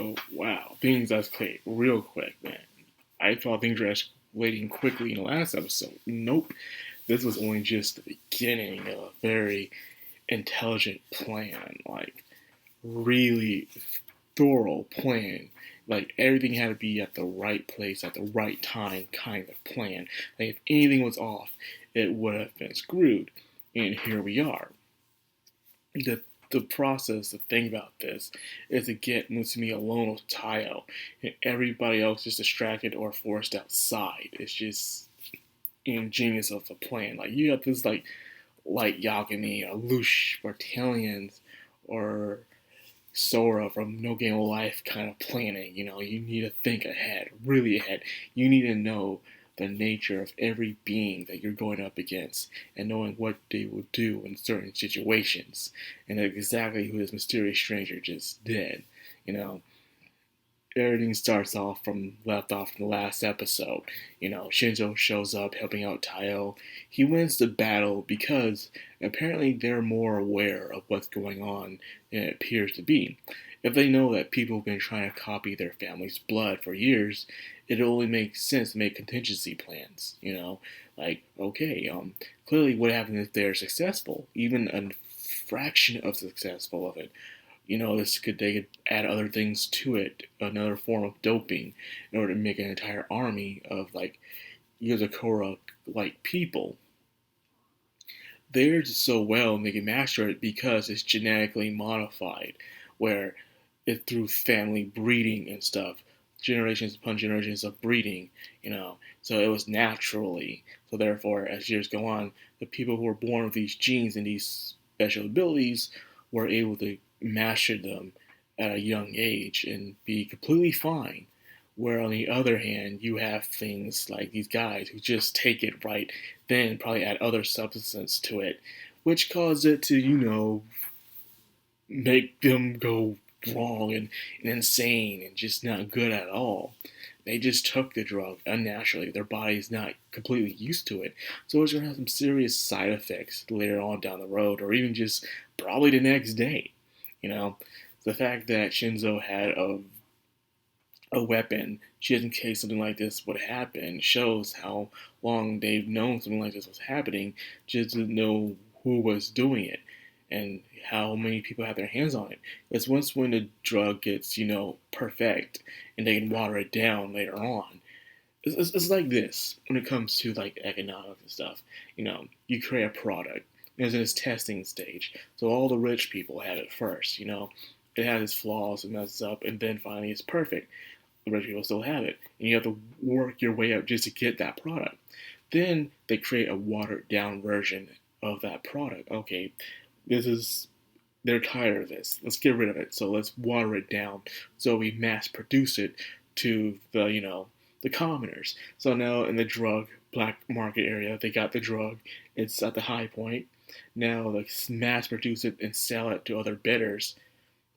But wow, things escalate real quick, man. I thought things were escalating quickly in the last episode. Nope. This was only just the beginning of a very intelligent plan. Like, really thorough plan. Like, everything had to be at the right place at the right time kind of plan. Like, if anything was off, it would have been screwed. And here we are. The the process, the thing about this, is to get Mutsumi alone with Tayo, and everybody else is distracted or forced outside. It's just ingenious of a plan. Like, you have this like Yagami or Lush or Talions or Sora from No Game of Life kind of planning. You need to think ahead, really ahead. You need to know the nature of every being that you're going up against and knowing what they will do in certain situations. And exactly who this mysterious stranger just did. You know, Everything starts off from left off from the last episode. Shinzo shows up helping out Tayo. He wins the battle because apparently they're more aware of what's going on than it appears to be. If they know that people have been trying to copy their family's blood for years, it only makes sense to make contingency plans. Like, okay, clearly what happens if they're successful, even a fraction of successful of it. They could add other things to it, another form of doping, in order to make an entire army of like Yozakura like people. They're just so well and they can master it because it's genetically modified, where it's through family breeding and stuff, generations upon generations of breeding, So it was naturally. So therefore, as years go on, the people who were born with these genes and these special abilities were able to master them at a young age and be completely fine. Where on the other hand, you have things like these guys who just take it right, then probably add other substances to it, which cause it to, make them go wrong and insane and just not good at all. They just took the drug unnaturally. Their body's not completely used to it. So it's going to have some serious side effects later on down the road, or even just probably the next day. You know, the fact that Shinzo had a weapon just in case something like this would happen shows how long they've known something like this was happening, just to know who was doing it and how many people have their hands on it. Because once when the drug gets, perfect and they can water it down later on, it's like this when it comes to like economics and stuff. You create a product. It's in its testing stage. So all the rich people have it first, It has its flaws and messes up, and then finally it's perfect. The rich people still have it. And you have to work your way up just to get that product. Then they create a watered down version of that product. Okay, they're tired of this. Let's get rid of it. So let's water it down so we mass produce it to the commoners. So now in the drug black market area, they got the drug. It's at the high point. Now they mass produce it and sell it to other bidders.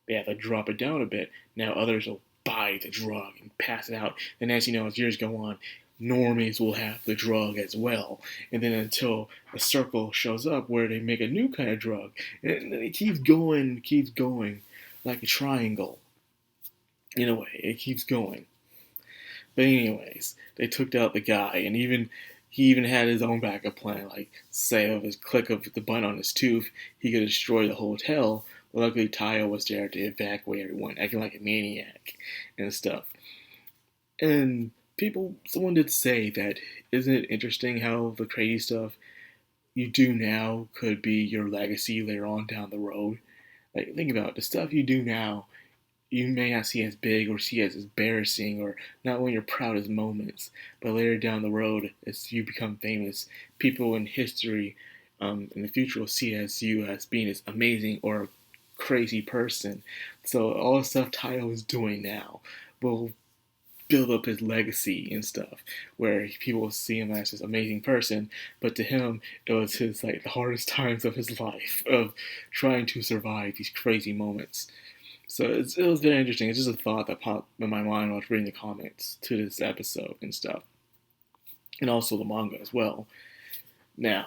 They have to drop it down a bit. Now others will buy the drug and pass it out. And as you know, as years go on, normies will have the drug as well. And then until a circle shows up where they make a new kind of drug. And it keeps going like a triangle. In a way, it keeps going. But anyways, they took out the guy, and he even had his own backup plan. Like, say, of his click of the button on his tooth, he could destroy the hotel. But luckily, Tayo was there to evacuate everyone, acting like a maniac and stuff. And someone did say that, isn't it interesting how the crazy stuff you do now could be your legacy later on down the road? Like, think about it. The stuff you do now, you may not see as big or see as embarrassing or not one of your proudest moments, but later down the road, as you become famous, people in history in the future will see as you as being this amazing or crazy person. So all the stuff Tayo is doing now will build up his legacy and stuff, where people will see him as this amazing person, but to him it was his like the hardest times of his life of trying to survive these crazy moments. So it was very interesting. It's just a thought that popped in my mind while I was reading the comments to this episode and stuff. And also the manga as well. Now,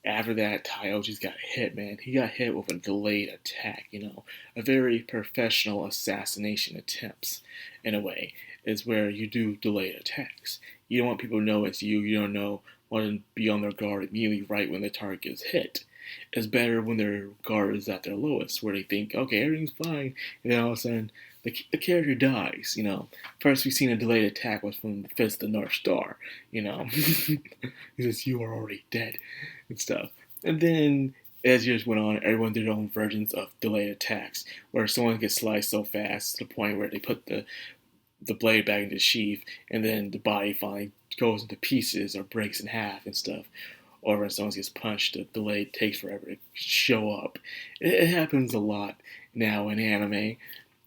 After that, Taiyo just got hit, man. He got hit with a delayed attack, a very professional assassination attempts, in a way, is where you do delayed attacks. You don't want people to know it's you. You don't want to be on their guard immediately right when the target gets hit. It's better when their guard is at their lowest, where they think, okay, everything's fine, and then all of a sudden, the character dies, First we've seen a delayed attack was from the Fist of the North Star, He says, you are already dead, and stuff. And then, as years went on, everyone did their own versions of delayed attacks, where someone gets sliced so fast to the point where they put the blade back into the sheath, and then the body finally goes into pieces or breaks in half and stuff. Or when someone gets punched, the blade takes forever to show up. It happens a lot now in anime,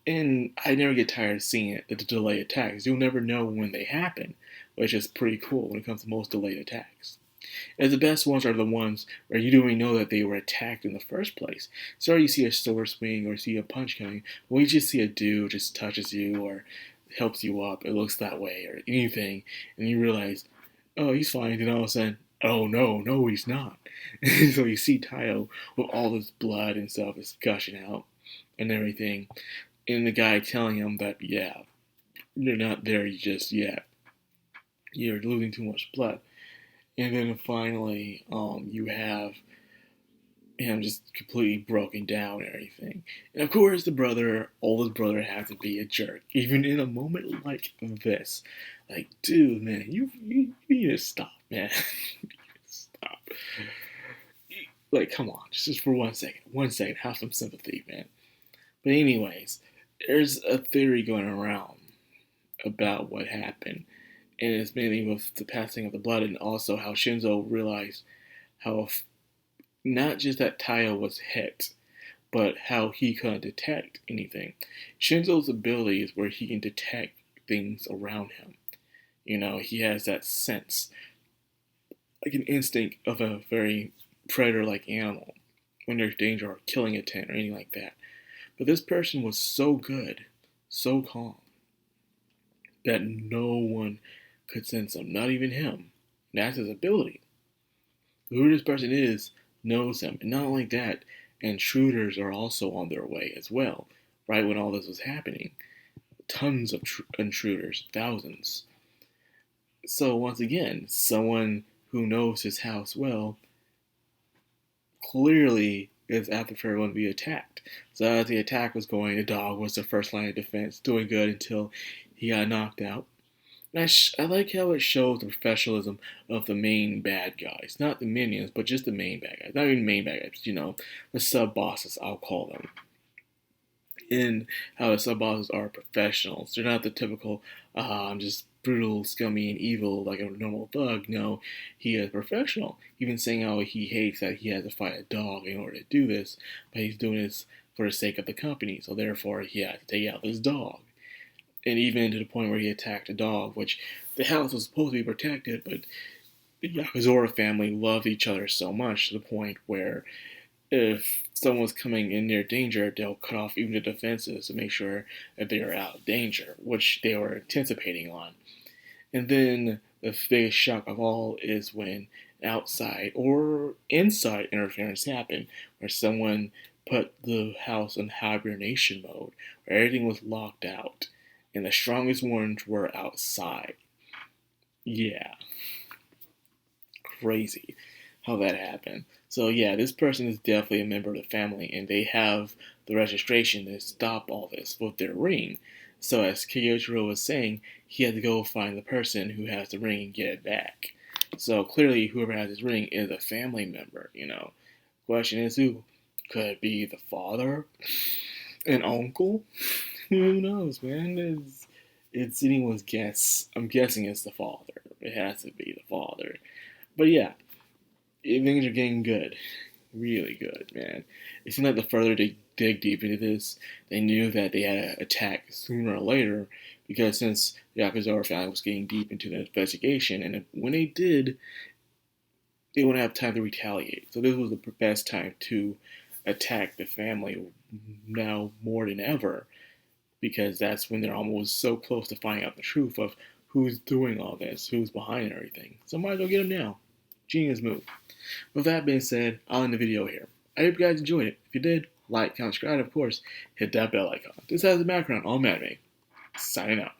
and I never get tired of seeing it, the delayed attacks. You'll never know when they happen, which is pretty cool when it comes to most delayed attacks. And the best ones are the ones where you don't even know that they were attacked in the first place. So you see a sword swing or see a punch coming, when you just see a dude just touches you or helps you up, it looks that way, or anything, and you realize, oh, he's fine, and all of a sudden, oh no, he's not. So you see Taiyo with all this blood and stuff is gushing out and everything, and the guy telling him that, yeah, you're not there just yet. You're losing too much blood. And then finally, you have him just completely broken down and everything. And of course, the oldest brother, has to be a jerk, even in a moment like this. Like, dude, man, you need to stop, man. You need to stop. Like, come on, just for 1 second. 1 second, have some sympathy, man. But anyways, there's a theory going around about what happened. And it's mainly with the passing of the blood and also how Shinzo realized how not just that Taiyo was hit, but how he couldn't detect anything. Shinzo's ability is where he can detect things around him. He has that sense, like an instinct of a very predator-like animal when there's danger or killing a tent or anything like that. But this person was so good, so calm, that no one could sense him, not even him. That's his ability. Who this person is knows him. And not only that, intruders are also on their way as well, right when all this was happening. Tons of intruders, thousands. So once again, someone who knows his house well clearly is after for everyone to be attacked. So as the attack was going, the dog was the first line of defense, doing good until he got knocked out. And I like how it shows the professionalism of the main bad guys. Not the minions, but just the main bad guys. Not even main bad guys, the sub-bosses, I'll call them. In how the sub-bosses are professionals. They're not the typical, I'm just brutal, scummy, and evil like a normal thug. No, he is professional. Even saying how he hates that he has to fight a dog in order to do this, but he's doing this for the sake of the company, so therefore he has to take out this dog. And even to the point where he attacked a dog, which the house was supposed to be protected, but the Yozakura family loved each other so much to the point where if someone was coming in near danger, they'll cut off even the defenses to make sure that they are out of danger, which they were anticipating on. And then the biggest shock of all is when outside or inside interference happened, where someone put the house in hibernation mode, where everything was locked out, and the strongest ones were outside. Yeah. Crazy how that happened. So yeah, this person is definitely a member of the family, and they have the registration to stop all this with their ring. So as Kyoichiro was saying, he had to go find the person who has the ring and get it back. So clearly, whoever has this ring is a family member. Question is who? Could it be the father, an uncle? Who knows, man? It's anyone's guess. I'm guessing it's the father. It has to be the father. But yeah, things are getting good. Really good, man. It seemed like the further they dig deep into this, they knew that they had to attack sooner or later, because since the Yozakura family was getting deep into the investigation, and when they did, they wouldn't have time to retaliate. So this was the best time to attack the family now more than ever, because that's when they're almost so close to finding out the truth of who's doing all this, who's behind everything. So might as well get them now. Genius move. With that being said, I'll end the video here. I hope you guys enjoyed it. If you did, like, comment, subscribe, of course, hit that bell icon. This has the background, all Madman. Signing out.